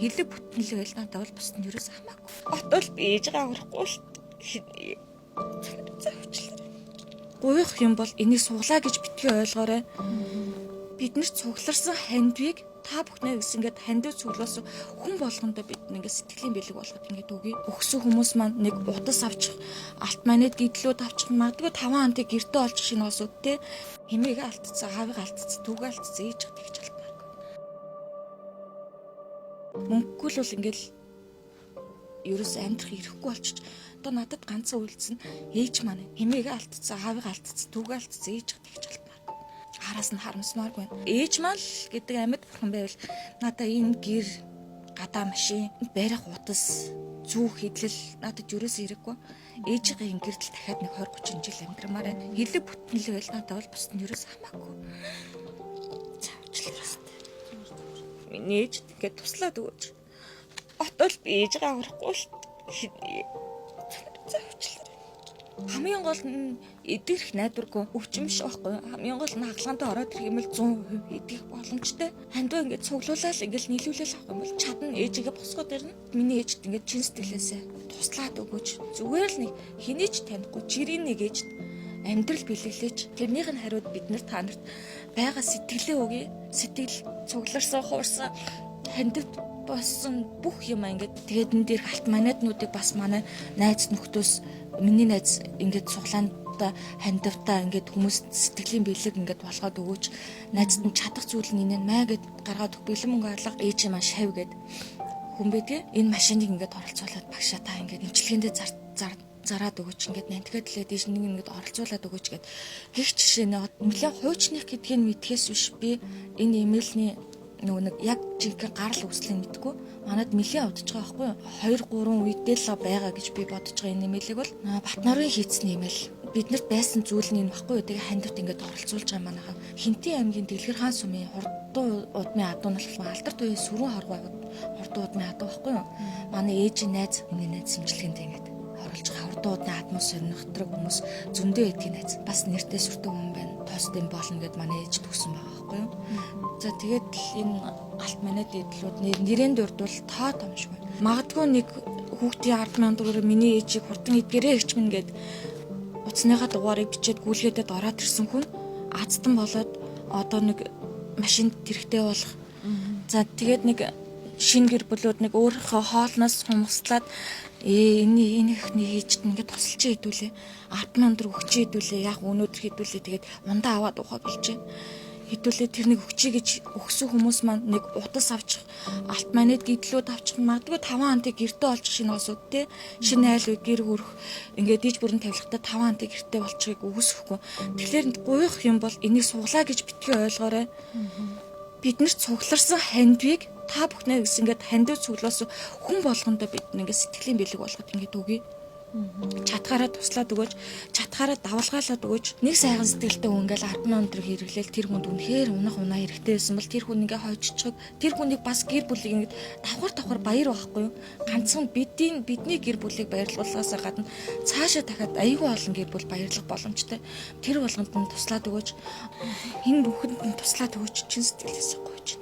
Хилэг бүтэнлэг байл надад бол бусд нь ерөөс хамаагүй. Отол би ээжгээ аврахгүй л гуйх юм бол энийг суглаа гэж битгий ойлгоорой. Бид нэр цугларсан хандвийг та бүхнээ гэсэн ингээд хандив цуглаас хүн болгондоо бид ингээд сэтгэлийн бэлэг болгоод ингээд үгүй. Өгсөн хүмүүс маань нэг утас авчих, алт манед гидлүүд авчих, магадгүй 5 антыг гэртээ олчих шинэ осууд те. Хэмээг алдцсан, аавыг алдцсан, түүгээ алдцсан ээж тэгж алдмааргүй. Мөнгөгүй л бол ингээд ерөөс амьдрах ирэхгүй болчих. Одоо надад ганцхан үйлдсэн ээж маань хэмээг алдцсан, аавыг алдцсан, түүгээ алдцсан ээж тэгж алдмааргүй. Араас нь харамсмааргүй. Ээж маань л гэдэг амьд бурхан байвал надаа энэ гэр, гадаа машин, барих утас, зүүх хэдлэл надад ерөөс ирэхгүй. Ээжийн гэрдэл дахиад нэг 20-30 жил амьдрмаар байна. Хилэг бүтэнлэг байл надад бол бусд нь ерөөс хамаагүй. Цаавчлаа. Миний ээж тэгээд туслаад өгөөч. Отол би ээжгээ аврахгүй л цаавчлаа. Хамгийн гол нь эдгэрх найдваргүй өвчмөш байхгүй. Хамгийн гол нь хаалгандаа ороод ирэх юм бол 100% эдгэх боломжтой. Хандваа ингээд цуглуулаад ингээд нийлүүлэл авах юм бол чадна ээжигээ босгоод ирнэ. Миний ээжд ингээд чин сэтгэлээсээ туслаад өгөөч. Зүгээр л нэг хинээч танихгүй жирийн нэг ээжд амьдрал бэлэглээч. Тэрнийх нь хариуд бид нар та нарт байгаа сэтгэлээ өгье. Сэтгэл цугларсан, хуурсан хандивт боссон бүх юм ингээд тэгээд энэ дээр алт манайднуудыг бас манай найз нөхдөөс миний найз ингээд цуглаанда хандивтаа ингээд хүмүүс сэтгэлийн бэлэг ингээд болгоод өгөөч. Найзд нь чадах зүйл нь энэ маа гэд гаргаад бэлэн мөнгө алга ээж маань шав гэд хүн бэдгээ энэ машиныг ингээд оролцуулаад багшаа та ингээд имчилгээндээ зараад өгөөч ингээд нантгээд лээ дээш нэг ингээд оролцуулаад өгөөч гэд гих жишээ нэлээ хуучных гэдгийг мэдхээс биш би энэ имэйлний нөгөө нэг яг жинхэнэ гарал үүслийг мэдгүй манад нэлээ удаж байгаа байхгүй 2-3 үедээ л байгаа гэж би бодож байгаа энэ имэйлийг бол Батнарын хийцэн имэйл биднэрт байсан зүйл нь энэ баггүй тэгээ хандивт ингээд оролцуулж байгаа манайхаа Хинтээ аймгийн Дэлгэр хаан сумын хурдан удмын адуун алхам алдарт үеийн сүрэн хоргоо хурдан удмын адуу байхгүй юу манай ээжийн найз миний найз имчилгээнд ингээд оруулж байгаа хурдан удмын адмын сонирхдаг хүмүүс зөндөө эдгийн найз бас нэртэй сүртэй хүн байна тоостын болно гэд манай ээж төгсөн байгаа байхгүй юу. За тэгээд энэ алт манайд эдлүүд нэрэн дурдвал тоо томшгүй. Магадгүй нэг хүүхдийн 10,000 төгрөг миний ээжийг хурдан эдгэрээ ирчмэн гэд утасныхаа дугаарыг бичээд гүйлгээдэд ороод ирсэн хүн азтан болоод одоо нэг машинд тэрэгтэй болох. За тэгээд нэг шинэ гэр бүлүүд нэг өөрийнхөө хоолноос хумгаслаад энэ ихний хийжт ингээд тусалж идүүлээ 10,000 төгрөг өгч идүүлээ яг өнөөдөр хідүүлээ тэгээд ундаа аваад ухаа болжээ. Хэдүүлээ тэр нэг өгчий гэж өгсөн хүмүүс маань нэг утас авчих, алт манед гидлүүд авчих, магадгүй 5 антыг гэртээ олчих шинэ осууд те шинэ айл гэр хөрөх ингээд диж бүрэн тавилгатай 5 антыг гэртээ болчихыг үгүйсэхгүй. Тэгэхээр гуйх юм бол энийг суглаа гэж битгий ойлгоорой. Бид нэр цугларсан хандвийг та бүхнээ гэсэн ингээд хандив цуглаас хүн болгондоо бид ингээд сэтгэлийн бэлэг болгоод ингээд үгүй. Чатгаараа туслаад өгөөч, чатгаараа давалгаалаад өгөөч. Нэг сайхан сэтгэлтэй хүн ингээл 10,000 төгрөг хэрэглээл тэр хүнд үнэхээр унаа хэрэгтэй байсан бол тэр хүн ингээ хойччихог. Тэр хүнийг бас гэр бүлийг ингээ давхар баяр байхгүй юу? Ганцхан бидний гэр бүлийг баярлуулахаас гадна цаашаа дахиад аюул олон гэр бүл баярлах боломжтой. Тэр болгонд нь туслаад өгөөч. Энэ бүхэнд нь туслаад өгөөч чин сэтгэлээсээ гойч.